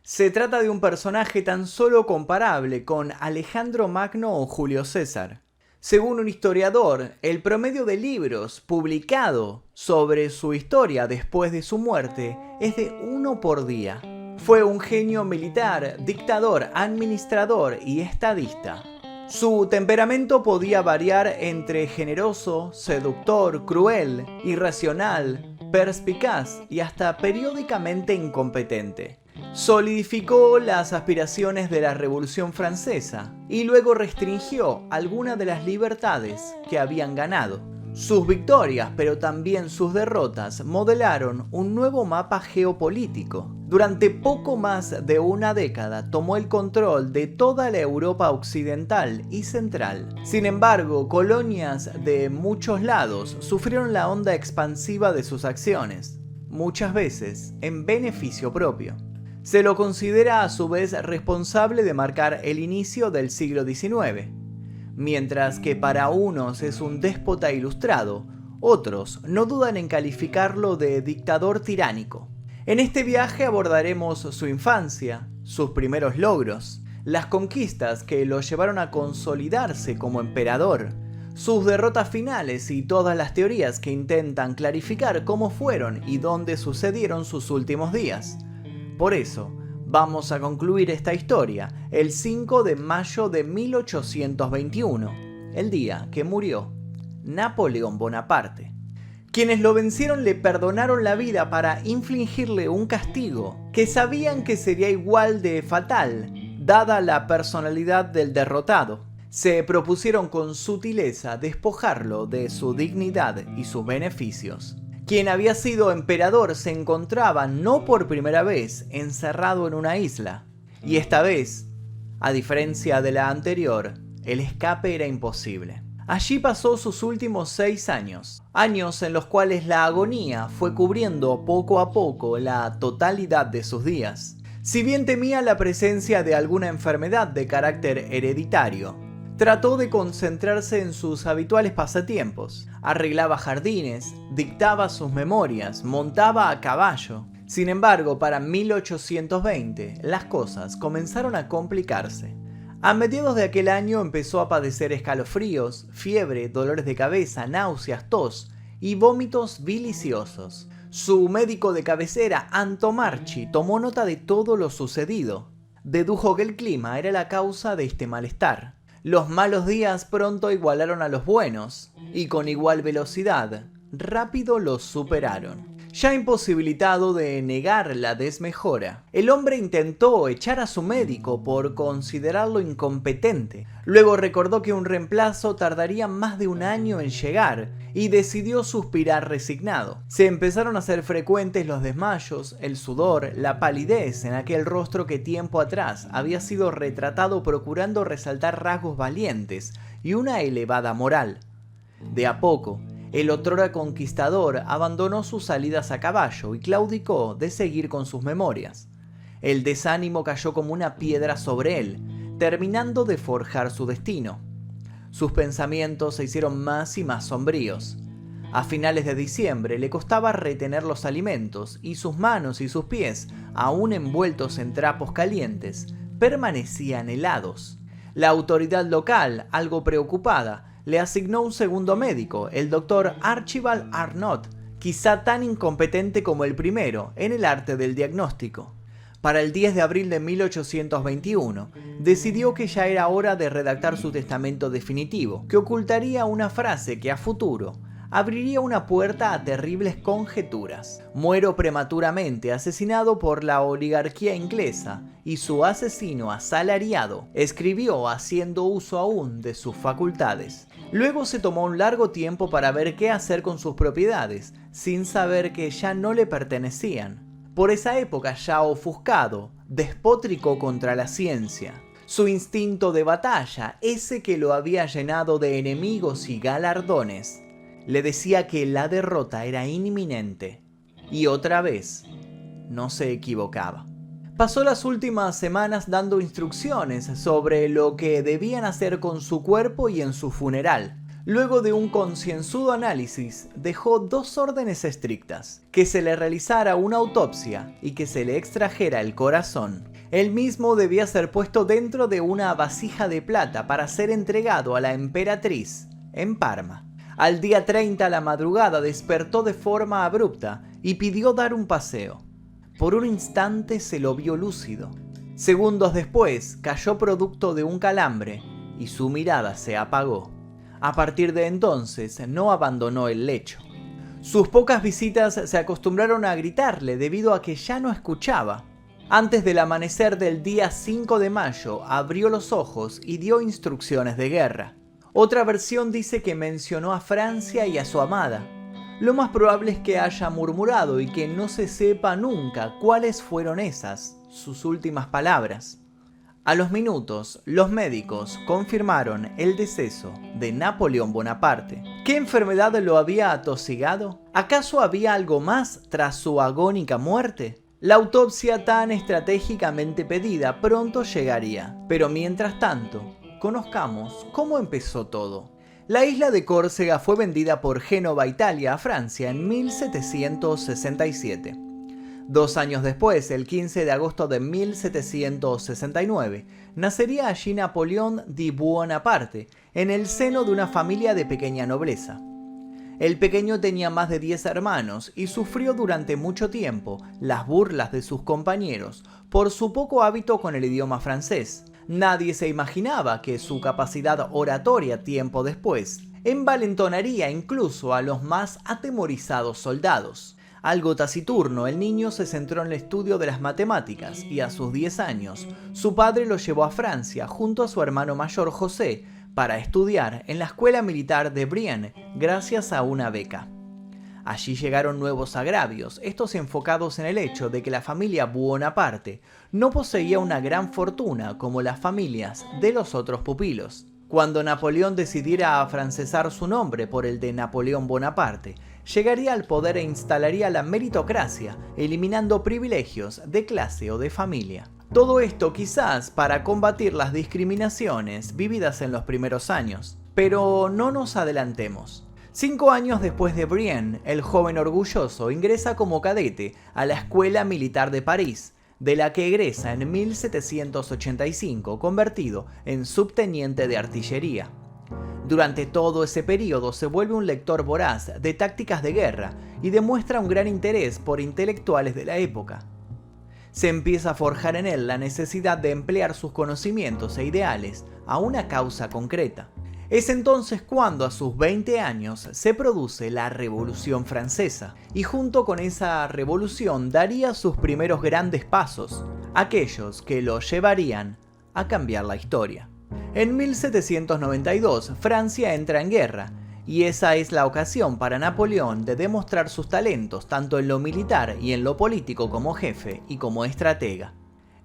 Se trata de un personaje tan solo comparable con Alejandro Magno o Julio César. Según un historiador, el promedio de libros publicado sobre su historia después de su muerte es de uno por día. Fue un genio militar, dictador, administrador y estadista. Su temperamento podía variar entre generoso, seductor, cruel, irracional, perspicaz y hasta periódicamente incompetente. Solidificó las aspiraciones de la Revolución Francesa y luego restringió algunas de las libertades que habían ganado. Sus victorias, pero también sus derrotas, modelaron un nuevo mapa geopolítico. Durante poco más de una década tomó el control de toda la Europa occidental y central. Sin embargo, colonias de muchos lados sufrieron la onda expansiva de sus acciones, muchas veces en beneficio propio. Se lo considera a su vez responsable de marcar el inicio del siglo XIX. Mientras que para unos es un déspota ilustrado, otros no dudan en calificarlo de dictador tiránico. En este viaje abordaremos su infancia, sus primeros logros, las conquistas que lo llevaron a consolidarse como emperador, sus derrotas finales y todas las teorías que intentan clarificar cómo fueron y dónde sucedieron sus últimos días. Por eso, vamos a concluir esta historia el 5 de mayo de 1821, el día que murió Napoleón Bonaparte. Quienes lo vencieron le perdonaron la vida para infligirle un castigo que sabían que sería igual de fatal, dada la personalidad del derrotado. Se propusieron con sutileza despojarlo de su dignidad y sus beneficios. Quien había sido emperador se encontraba no por primera vez encerrado en una isla, y esta vez, a diferencia de la anterior, el escape era imposible. Allí pasó sus últimos 6 años, años en los cuales la agonía fue cubriendo poco a poco la totalidad de sus días. Si bien temía la presencia de alguna enfermedad de carácter hereditario, trató de concentrarse en sus habituales pasatiempos. Arreglaba jardines, dictaba sus memorias, montaba a caballo. Sin embargo, para 1820, las cosas comenzaron a complicarse. A mediados de aquel año empezó a padecer escalofríos, fiebre, dolores de cabeza, náuseas, tos y vómitos viliciosos. Su médico de cabecera, Antomarchi, tomó nota de todo lo sucedido. Dedujo que el clima era la causa de este malestar. Los malos días pronto igualaron a los buenos, y con igual velocidad, rápido los superaron. Ya imposibilitado de negar la desmejora, el hombre intentó echar a su médico por considerarlo incompetente. Luego recordó que un reemplazo tardaría más de un año en llegar y decidió suspirar resignado. Se empezaron a hacer frecuentes los desmayos, el sudor, la palidez en aquel rostro que tiempo atrás había sido retratado procurando resaltar rasgos valientes y una elevada moral. De a poco, el otrora conquistador abandonó sus salidas a caballo y claudicó de seguir con sus memorias. El desánimo cayó como una piedra sobre él, terminando de forjar su destino. Sus pensamientos se hicieron más y más sombríos. A finales de diciembre le costaba retener los alimentos y sus manos y sus pies, aún envueltos en trapos calientes, permanecían helados. La autoridad local, algo preocupada, le asignó un segundo médico, el doctor Archibald Arnott, quizá tan incompetente como el primero en el arte del diagnóstico. Para el 10 de abril de 1821, decidió que ya era hora de redactar su testamento definitivo, que ocultaría una frase que a futuro abriría una puerta a terribles conjeturas. Muero prematuramente, asesinado por la oligarquía inglesa y su asesino asalariado, escribió haciendo uso aún de sus facultades. Luego se tomó un largo tiempo para ver qué hacer con sus propiedades, sin saber que ya no le pertenecían. Por esa época ya ofuscado, despótrico contra la ciencia. Su instinto de batalla, ese que lo había llenado de enemigos y galardones, le decía que la derrota era inminente. Y otra vez, no se equivocaba. Pasó las últimas semanas dando instrucciones sobre lo que debían hacer con su cuerpo y en su funeral. Luego de un concienzudo análisis, dejó 2 órdenes estrictas: que se le realizara una autopsia y que se le extrajera el corazón. El mismo debía ser puesto dentro de una vasija de plata para ser entregado a la emperatriz en Parma. Al día 30 a la madrugada despertó de forma abrupta y pidió dar un paseo. Por un instante se lo vio lúcido. Segundos después cayó producto de un calambre y su mirada se apagó. A partir de entonces no abandonó el lecho. Sus pocas visitas se acostumbraron a gritarle debido a que ya no escuchaba. Antes del amanecer del día 5 de mayo abrió los ojos y dio instrucciones de guerra. Otra versión dice que mencionó a Francia y a su amada. Lo más probable es que haya murmurado y que no se sepa nunca cuáles fueron esas, sus últimas palabras. A los minutos, los médicos confirmaron el deceso de Napoleón Bonaparte. ¿Qué enfermedad lo había atosigado? ¿Acaso había algo más tras su agónica muerte? La autopsia tan estratégicamente pedida pronto llegaría, pero mientras tanto, conozcamos cómo empezó todo. La isla de Córcega fue vendida por Génova, Italia, a Francia en 1767. 2 años después, el 15 de agosto de 1769, nacería allí Napoleón di Buonaparte, en el seno de una familia de pequeña nobleza. El pequeño tenía más de 10 hermanos y sufrió durante mucho tiempo las burlas de sus compañeros por su poco hábito con el idioma francés. Nadie se imaginaba que su capacidad oratoria tiempo después envalentonaría incluso a los más atemorizados soldados. Algo taciturno, el niño se centró en el estudio de las matemáticas y a sus 10 años, su padre lo llevó a Francia junto a su hermano mayor José para estudiar en la escuela militar de Brienne gracias a una beca. Allí llegaron nuevos agravios, estos enfocados en el hecho de que la familia Buonaparte no poseía una gran fortuna como las familias de los otros pupilos. Cuando Napoleón decidiera afrancesar su nombre por el de Napoleón Bonaparte, llegaría al poder e instalaría la meritocracia, eliminando privilegios de clase o de familia. Todo esto quizás para combatir las discriminaciones vividas en los primeros años. Pero no nos adelantemos. 5 años después de Brienne, el joven orgulloso ingresa como cadete a la Escuela Militar de París, de la que egresa en 1785, convertido en subteniente de artillería. Durante todo ese periodo se vuelve un lector voraz de tácticas de guerra y demuestra un gran interés por intelectuales de la época. Se empieza a forjar en él la necesidad de emplear sus conocimientos e ideales a una causa concreta. Es entonces cuando a sus 20 años se produce la Revolución Francesa y junto con esa revolución daría sus primeros grandes pasos, aquellos que lo llevarían a cambiar la historia. En 1792 Francia entra en guerra y esa es la ocasión para Napoleón de demostrar sus talentos tanto en lo militar y en lo político como jefe y como estratega.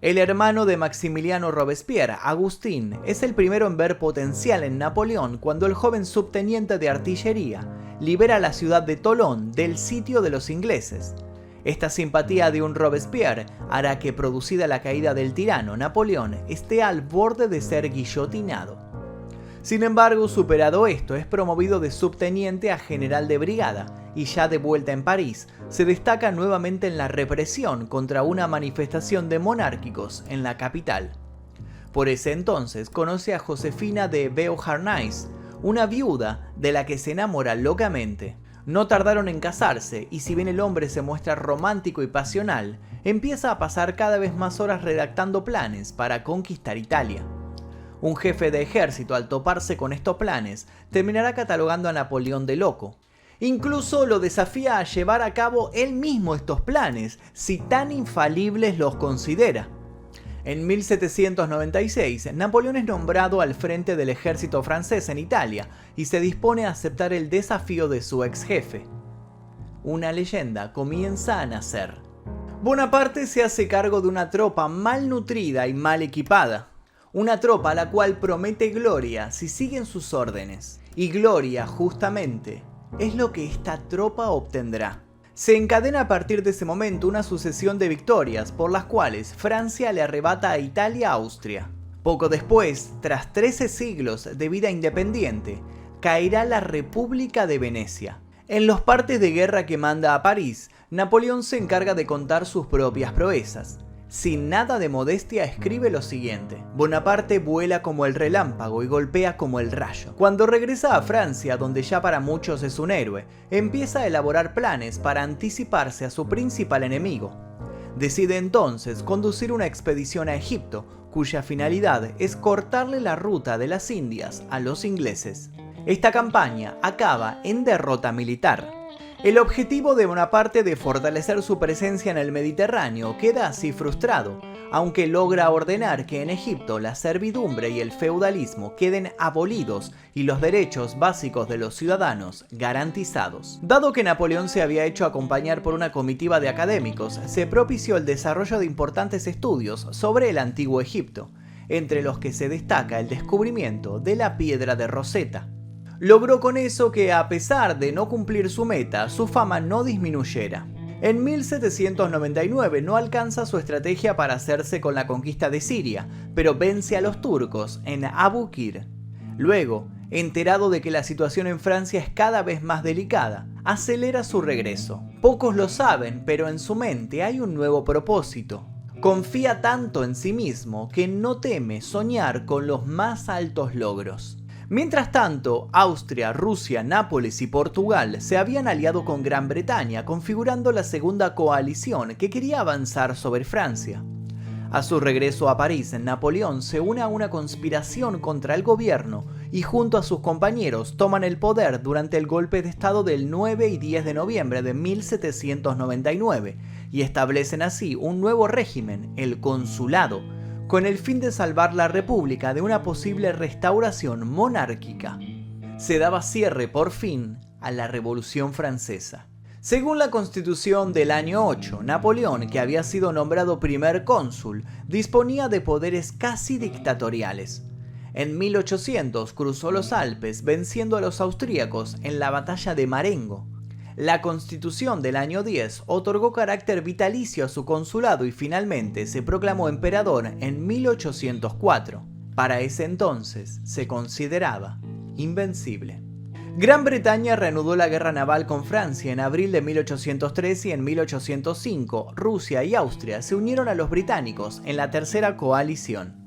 El hermano de Maximiliano Robespierre, Agustín, es el primero en ver potencial en Napoleón cuando el joven subteniente de artillería libera la ciudad de Tolón del sitio de los ingleses. Esta simpatía de un Robespierre hará que, producida la caída del tirano, Napoleón esté al borde de ser guillotinado. Sin embargo, superado esto, es promovido de subteniente a general de brigada y ya de vuelta en París, se destaca nuevamente en la represión contra una manifestación de monárquicos en la capital. Por ese entonces conoce a Josefina de Beauharnais, una viuda de la que se enamora locamente. No tardaron en casarse y si bien el hombre se muestra romántico y pasional, empieza a pasar cada vez más horas redactando planes para conquistar Italia. Un jefe de ejército, al toparse con estos planes, terminará catalogando a Napoleón de loco. Incluso lo desafía a llevar a cabo él mismo estos planes, si tan infalibles los considera. En 1796, Napoleón es nombrado al frente del ejército francés en Italia y se dispone a aceptar el desafío de su ex jefe. Una leyenda comienza a nacer. Bonaparte se hace cargo de una tropa mal nutrida y mal equipada. Una tropa a la cual promete gloria si siguen sus órdenes. Y gloria, justamente, es lo que esta tropa obtendrá. Se encadena a partir de ese momento una sucesión de victorias por las cuales Francia le arrebata a Italia Austria. Poco después, tras 13 siglos de vida independiente, caerá la República de Venecia. En los partes de guerra que manda a París, Napoleón se encarga de contar sus propias proezas. Sin nada de modestia escribe lo siguiente: Bonaparte vuela como el relámpago y golpea como el rayo. Cuando regresa a Francia, donde ya para muchos es un héroe, empieza a elaborar planes para anticiparse a su principal enemigo. Decide entonces conducir una expedición a Egipto, cuya finalidad es cortarle la ruta de las Indias a los ingleses. Esta campaña acaba en derrota militar. El objetivo de Bonaparte de fortalecer su presencia en el Mediterráneo queda así frustrado, aunque logra ordenar que en Egipto la servidumbre y el feudalismo queden abolidos y los derechos básicos de los ciudadanos garantizados. Dado que Napoleón se había hecho acompañar por una comitiva de académicos, se propició el desarrollo de importantes estudios sobre el antiguo Egipto, entre los que se destaca el descubrimiento de la piedra de Rosetta. Logró con eso que, a pesar de no cumplir su meta, su fama no disminuyera. En 1799 no alcanza su estrategia para hacerse con la conquista de Siria, pero vence a los turcos en Abu Qir. Luego, enterado de que la situación en Francia es cada vez más delicada, acelera su regreso. Pocos lo saben, pero en su mente hay un nuevo propósito. Confía tanto en sí mismo que no teme soñar con los más altos logros. Mientras tanto, Austria, Rusia, Nápoles y Portugal se habían aliado con Gran Bretaña, configurando la segunda coalición que quería avanzar sobre Francia. A su regreso a París, Napoleón se une a una conspiración contra el gobierno y junto a sus compañeros toman el poder durante el golpe de estado del 9 y 10 de noviembre de 1799 y establecen así un nuevo régimen, el consulado, con el fin de salvar la República de una posible restauración monárquica. Se daba cierre, por fin, a la Revolución Francesa. Según la Constitución del año 8, Napoleón, que había sido nombrado primer cónsul, disponía de poderes casi dictatoriales. En 1800 cruzó los Alpes venciendo a los austríacos en la batalla de Marengo. La Constitución del año 10 otorgó carácter vitalicio a su consulado y finalmente se proclamó emperador en 1804. Para ese entonces se consideraba invencible. Gran Bretaña reanudó la guerra naval con Francia en abril de 1803 y en 1805 Rusia y Austria se unieron a los británicos en la tercera coalición.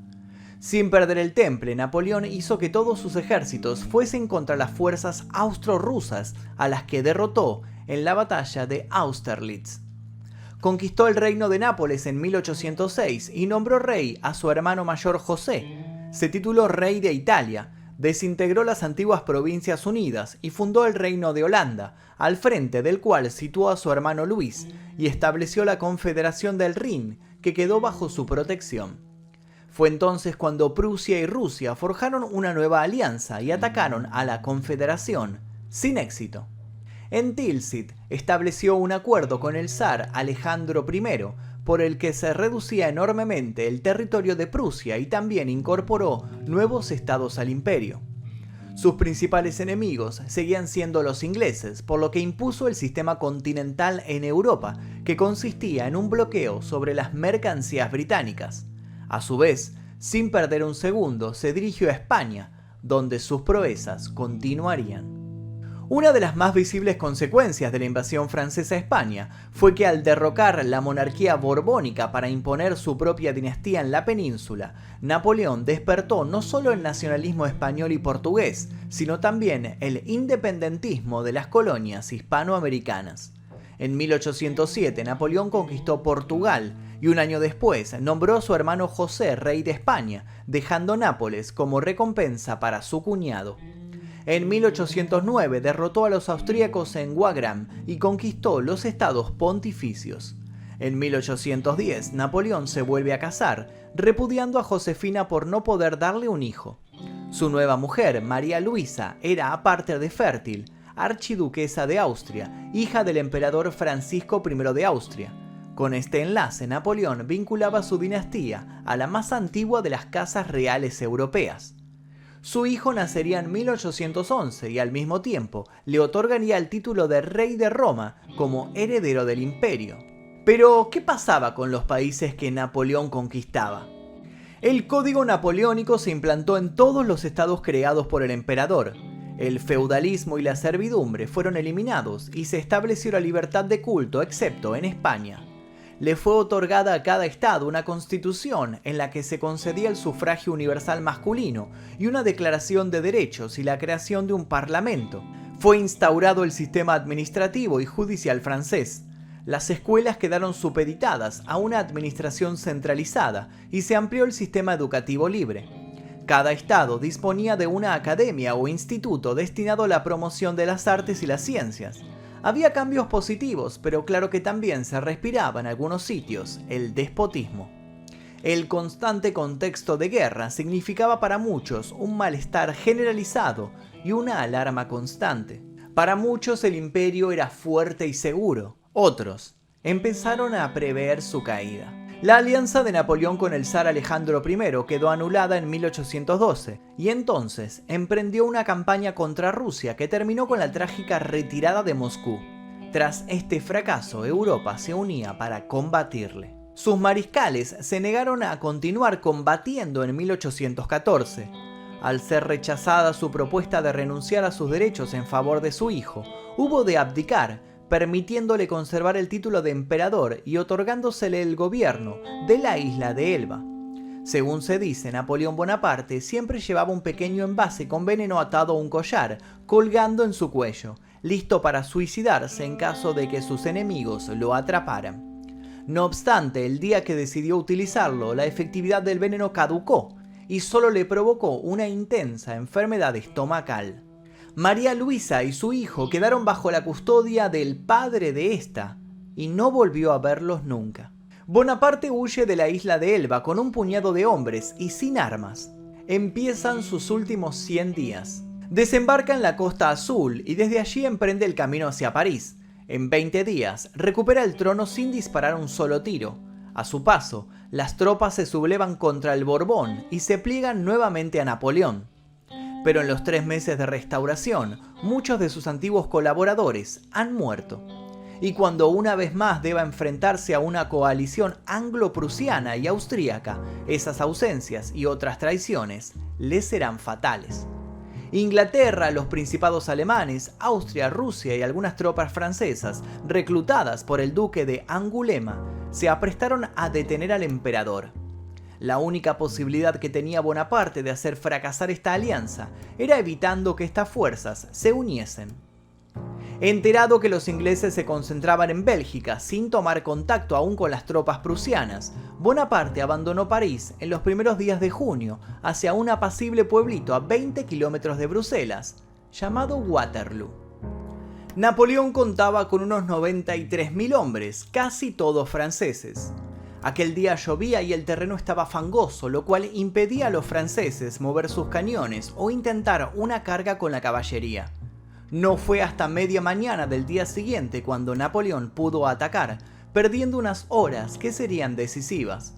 Sin perder el temple, Napoleón hizo que todos sus ejércitos fuesen contra las fuerzas austro-rusas, a las que derrotó en la batalla de Austerlitz. Conquistó el reino de Nápoles en 1806 y nombró rey a su hermano mayor José. Se tituló rey de Italia, desintegró las antiguas provincias unidas y fundó el reino de Holanda, al frente del cual situó a su hermano Luis, y estableció la Confederación del Rin, que quedó bajo su protección. Fue entonces cuando Prusia y Rusia forjaron una nueva alianza y atacaron a la Confederación, sin éxito. En Tilsit estableció un acuerdo con el zar Alejandro I, por el que se reducía enormemente el territorio de Prusia y también incorporó nuevos estados al imperio. Sus principales enemigos seguían siendo los ingleses, por lo que impuso el sistema continental en Europa, que consistía en un bloqueo sobre las mercancías británicas. A su vez, sin perder un segundo, se dirigió a España, donde sus proezas continuarían. Una de las más visibles consecuencias de la invasión francesa a España fue que al derrocar la monarquía borbónica para imponer su propia dinastía en la península, Napoleón despertó no solo el nacionalismo español y portugués, sino también el independentismo de las colonias hispanoamericanas. En 1807 Napoleón conquistó Portugal y un año después nombró a su hermano José rey de España, dejando Nápoles como recompensa para su cuñado. En 1809 derrotó a los austríacos en Wagram y conquistó los estados pontificios. En 1810 Napoleón se vuelve a casar, repudiando a Josefina por no poder darle un hijo. Su nueva mujer, María Luisa, era aparte de fértil, archiduquesa de Austria, hija del emperador Francisco I de Austria. Con este enlace, Napoleón vinculaba su dinastía a la más antigua de las casas reales europeas. Su hijo nacería en 1811 y al mismo tiempo le otorgaría el título de rey de Roma como heredero del imperio. Pero, ¿qué pasaba con los países que Napoleón conquistaba? El código napoleónico se implantó en todos los estados creados por el emperador. El feudalismo y la servidumbre fueron eliminados y se estableció la libertad de culto excepto en España. le fue otorgada a cada estado una constitución en la que se concedía el sufragio universal masculino y una declaración de derechos y la creación de un parlamento. Fue instaurado el sistema administrativo y judicial francés. Las escuelas quedaron supeditadas a una administración centralizada y se amplió el sistema educativo libre. Cada estado disponía de una academia o instituto destinado a la promoción de las artes y las ciencias. Había cambios positivos, pero claro que también se respiraba en algunos sitios el despotismo. El constante contexto de guerra significaba para muchos un malestar generalizado y una alarma constante. Para muchos el imperio era fuerte y seguro. Otros empezaron a prever su caída. La alianza de Napoleón con el zar Alejandro I quedó anulada en 1812 y entonces emprendió una campaña contra Rusia que terminó con la trágica retirada de Moscú. Tras este fracaso, Europa se unía para combatirle. Sus mariscales se negaron a continuar combatiendo en 1814. Al ser rechazada su propuesta de renunciar a sus derechos en favor de su hijo, hubo de abdicar, permitiéndole conservar el título de emperador y otorgándosele el gobierno de la isla de Elba. Según se dice, Napoleón Bonaparte siempre llevaba un pequeño envase con veneno atado a un collar, colgando en su cuello, listo para suicidarse en caso de que sus enemigos lo atraparan. No obstante, el día que decidió utilizarlo, la efectividad del veneno caducó y solo le provocó una intensa enfermedad estomacal. María Luisa y su hijo quedaron bajo la custodia del padre de esta y no volvió a verlos nunca. Bonaparte huye de la isla de Elba con un puñado de hombres y sin armas. Empiezan sus últimos 100 días. Desembarca en la Costa Azul y desde allí emprende el camino hacia París. En 20 días recupera el trono sin disparar un solo tiro. A su paso, las tropas se sublevan contra el Borbón y se pliegan nuevamente a Napoleón. Pero en los 3 meses de restauración, muchos de sus antiguos colaboradores han muerto. Y cuando una vez más deba enfrentarse a una coalición anglo-prusiana y austríaca, esas ausencias y otras traiciones le serán fatales. Inglaterra, los principados alemanes, Austria, Rusia y algunas tropas francesas, reclutadas por el duque de Angulema, se aprestaron a detener al emperador. La única posibilidad que tenía Bonaparte de hacer fracasar esta alianza era evitando que estas fuerzas se uniesen. Enterado que los ingleses se concentraban en Bélgica sin tomar contacto aún con las tropas prusianas, Bonaparte abandonó París en los primeros días de junio hacia un apacible pueblito a 20 kilómetros de Bruselas, llamado Waterloo. Napoleón contaba con unos 93.000 hombres, casi todos franceses. Aquel día llovía y el terreno estaba fangoso, lo cual impedía a los franceses mover sus cañones o intentar una carga con la caballería. No fue hasta media mañana del día siguiente cuando Napoleón pudo atacar, perdiendo unas horas que serían decisivas.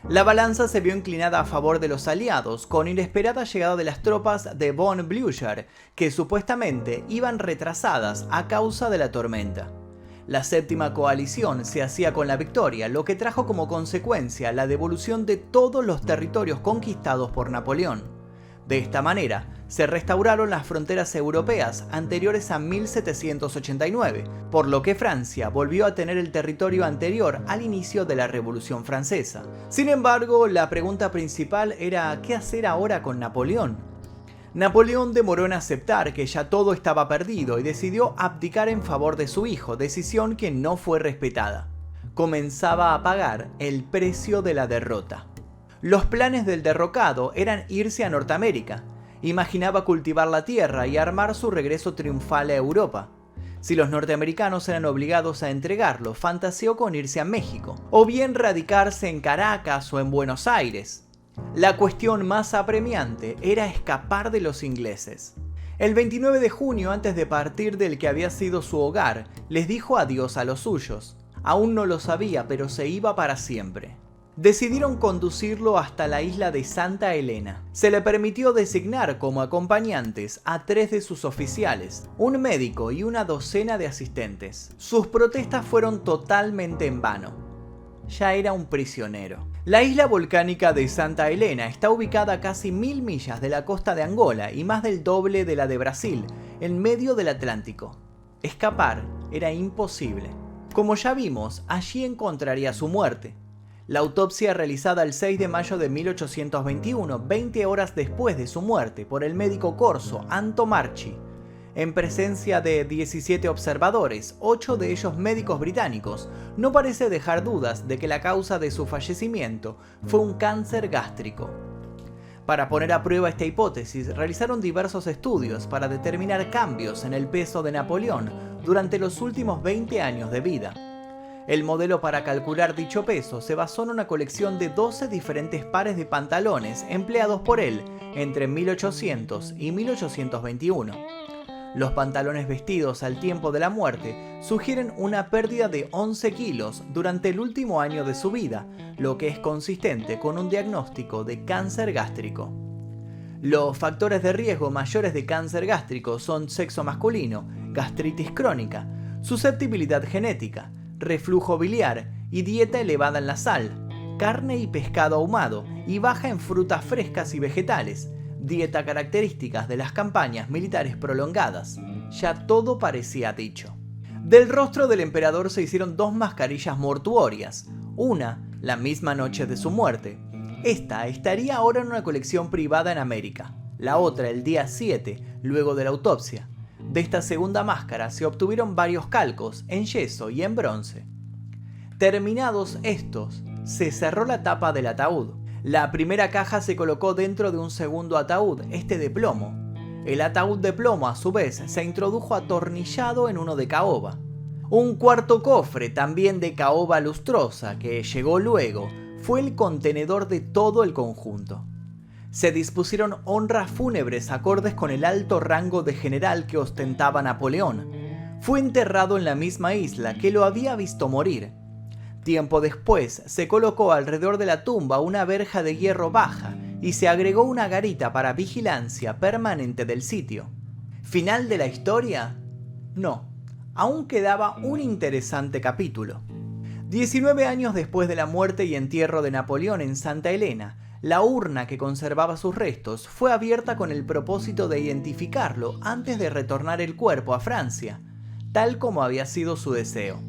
La balanza se vio inclinada a favor de los aliados, con inesperada llegada de las tropas de von Blücher, que supuestamente iban retrasadas a causa de la tormenta. La séptima coalición se hacía con la victoria, lo que trajo como consecuencia la devolución de todos los territorios conquistados por Napoleón. De esta manera, se restauraron las fronteras europeas anteriores a 1789, por lo que Francia volvió a tener el territorio anterior al inicio de la Revolución Francesa. Sin embargo, la pregunta principal era ¿qué hacer ahora con Napoleón? Napoleón demoró en aceptar que ya todo estaba perdido y decidió abdicar en favor de su hijo, decisión que no fue respetada. Comenzaba a pagar el precio de la derrota. Los planes del derrocado eran irse a Norteamérica. Imaginaba cultivar la tierra y armar su regreso triunfal a Europa. Si los norteamericanos eran obligados a entregarlo, fantaseó con irse a México, o bien radicarse en Caracas o en Buenos Aires. La cuestión más apremiante era escapar de los ingleses. El 29 de junio, antes de partir del que había sido su hogar, les dijo adiós a los suyos. Aún no lo sabía, pero se iba para siempre. Decidieron conducirlo hasta la isla de Santa Elena. Se le permitió designar como acompañantes a 3 de sus oficiales, un médico y una docena de asistentes. Sus protestas fueron totalmente en vano. Ya era un prisionero. La isla volcánica de Santa Elena está ubicada a casi 1000 millas de la costa de Angola y más del doble de la de Brasil, en medio del Atlántico. Escapar era imposible. Como ya vimos, allí encontraría su muerte. La autopsia realizada el 6 de mayo de 1821, 20 horas después de su muerte, por el médico corso Anto Marchi, en presencia de 17 observadores, 8 de ellos médicos británicos, no parece dejar dudas de que la causa de su fallecimiento fue un cáncer gástrico. Para poner a prueba esta hipótesis, realizaron diversos estudios para determinar cambios en el peso de Napoleón durante los últimos 20 años de vida. El modelo para calcular dicho peso se basó en una colección de 12 diferentes pares de pantalones empleados por él entre 1800 y 1821. Los pantalones vestidos al tiempo de la muerte sugieren una pérdida de 11 kilos durante el último año de su vida, lo que es consistente con un diagnóstico de cáncer gástrico. Los factores de riesgo mayores de cáncer gástrico son sexo masculino, gastritis crónica, susceptibilidad genética, reflujo biliar y dieta elevada en la sal, carne y pescado ahumado y baja en frutas frescas y vegetales, dieta características de las campañas militares prolongadas. Ya todo parecía dicho. Del rostro del emperador se hicieron 2 mascarillas mortuorias, una la misma noche de su muerte. Esta estaría ahora en una colección privada en América, la otra el día 7, luego de la autopsia. De esta segunda máscara se obtuvieron varios calcos en yeso y en bronce. Terminados estos, se cerró la tapa del ataúd. La primera caja se colocó dentro de un segundo ataúd, este de plomo. El ataúd de plomo, a su vez, se introdujo atornillado en uno de caoba. Un cuarto cofre, también de caoba lustrosa, que llegó luego, fue el contenedor de todo el conjunto. Se dispusieron honras fúnebres acordes con el alto rango de general que ostentaba Napoleón. Fue enterrado en la misma isla que lo había visto morir. Tiempo después se colocó alrededor de la tumba una verja de hierro baja y se agregó una garita para vigilancia permanente del sitio. ¿Final de la historia? No, aún quedaba un interesante capítulo. 19 años después de la muerte y entierro de Napoleón en Santa Elena, la urna que conservaba sus restos fue abierta con el propósito de identificarlo antes de retornar el cuerpo a Francia, tal como había sido su deseo.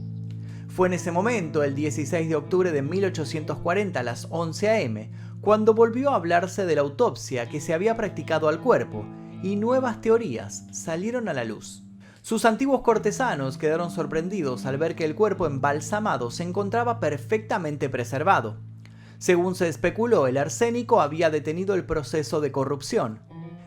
Fue en ese momento, el 16 de octubre de 1840 a las 11 a.m., cuando volvió a hablarse de la autopsia que se había practicado al cuerpo y nuevas teorías salieron a la luz. Sus antiguos cortesanos quedaron sorprendidos al ver que el cuerpo embalsamado se encontraba perfectamente preservado. Según se especuló, el arsénico había detenido el proceso de corrupción.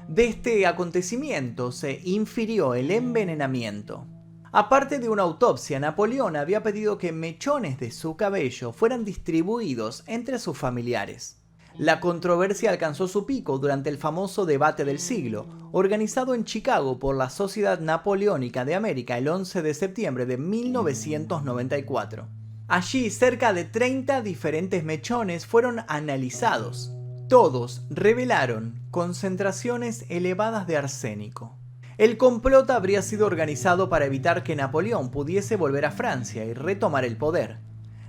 De este acontecimiento se infirió el envenenamiento. Aparte de una autopsia, Napoleón había pedido que mechones de su cabello fueran distribuidos entre sus familiares. La controversia alcanzó su pico durante el famoso debate del siglo, organizado en Chicago por la Sociedad Napoleónica de América el 11 de septiembre de 1994. Allí, cerca de 30 diferentes mechones fueron analizados. Todos revelaron concentraciones elevadas de arsénico. El complot habría sido organizado para evitar que Napoleón pudiese volver a Francia y retomar el poder.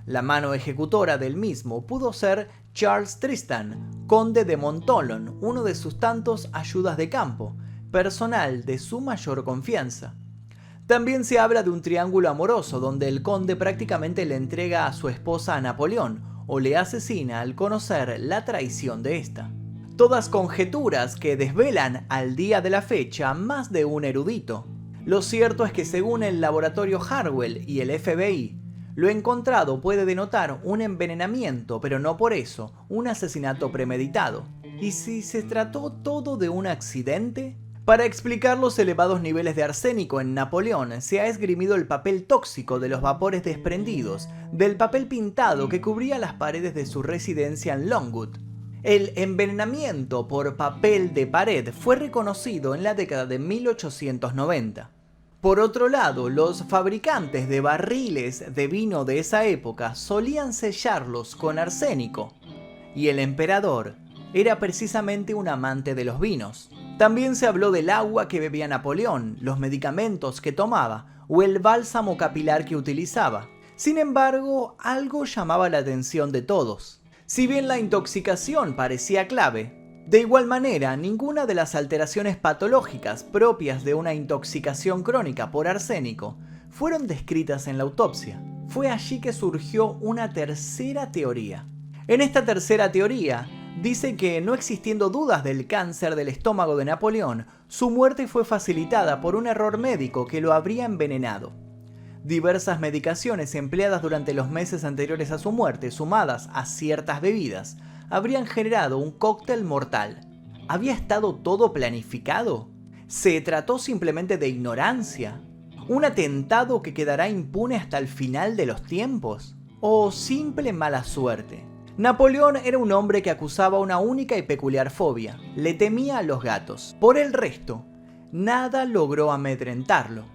La mano ejecutora del mismo pudo ser Charles Tristan, conde de Montholon, uno de sus tantos ayudas de campo, personal de su mayor confianza. También se habla de un triángulo amoroso donde el conde prácticamente le entrega a su esposa a Napoleón o le asesina al conocer la traición de esta. Todas conjeturas que desvelan al día de la fecha más de un erudito. Lo cierto es que según el laboratorio Harwell y el FBI, lo encontrado puede denotar un envenenamiento, pero no por eso un asesinato premeditado. ¿Y si se trató todo de un accidente? Para explicar los elevados niveles de arsénico en Napoleón, se ha esgrimido el papel tóxico de los vapores desprendidos del papel pintado que cubría las paredes de su residencia en Longwood. El envenenamiento por papel de pared fue reconocido en la década de 1890. Por otro lado, los fabricantes de barriles de vino de esa época solían sellarlos con arsénico, y el emperador era precisamente un amante de los vinos. También se habló del agua que bebía Napoleón, los medicamentos que tomaba o el bálsamo capilar que utilizaba. Sin embargo, algo llamaba la atención de todos. Si bien la intoxicación parecía clave, de igual manera ninguna de las alteraciones patológicas propias de una intoxicación crónica por arsénico fueron descritas en la autopsia. Fue allí que surgió una tercera teoría. En esta tercera teoría, dice que no existiendo dudas del cáncer del estómago de Napoleón, su muerte fue facilitada por un error médico que lo habría envenenado. Diversas medicaciones empleadas durante los meses anteriores a su muerte, sumadas a ciertas bebidas, habrían generado un cóctel mortal. ¿Había estado todo planificado? ¿Se trató simplemente de ignorancia? ¿Un atentado que quedará impune hasta el final de los tiempos? ¿O simple mala suerte? Napoleón era un hombre que acusaba una única y peculiar fobia: le temía a los gatos. Por el resto, nada logró amedrentarlo.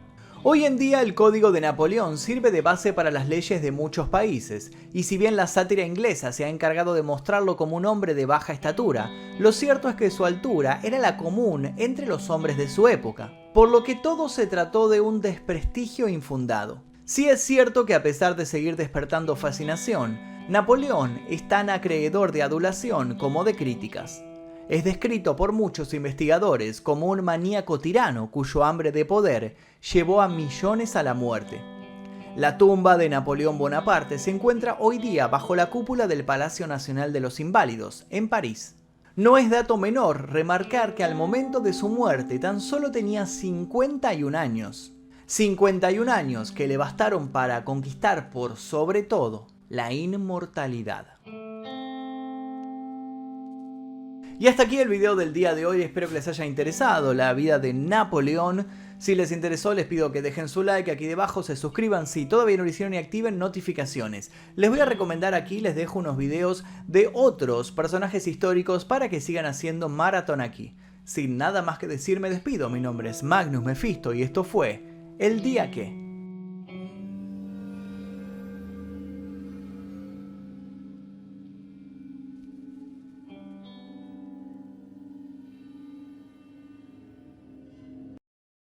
Hoy en día el Código de Napoleón sirve de base para las leyes de muchos países, y si bien la sátira inglesa se ha encargado de mostrarlo como un hombre de baja estatura, lo cierto es que su altura era la común entre los hombres de su época, por lo que todo se trató de un desprestigio infundado. Sí es cierto que a pesar de seguir despertando fascinación, Napoleón es tan acreedor de adulación como de críticas. Es descrito por muchos investigadores como un maníaco tirano cuyo hambre de poder llevó a millones a la muerte. La tumba de Napoleón Bonaparte se encuentra hoy día bajo la cúpula del Palacio Nacional de los Inválidos, en París. No es dato menor remarcar que al momento de su muerte tan solo tenía 51 años. 51 años que le bastaron para conquistar por sobre todo la inmortalidad. Y hasta aquí el video del día de hoy, espero que les haya interesado la vida de Napoleón. Si les interesó les pido que dejen su like aquí debajo, se suscriban si todavía no lo hicieron y activen notificaciones. Les voy a recomendar aquí, les dejo unos videos de otros personajes históricos para que sigan haciendo maratón aquí. Sin nada más que decir me despido, mi nombre es Magnus Mephisto y esto fue El Día Que.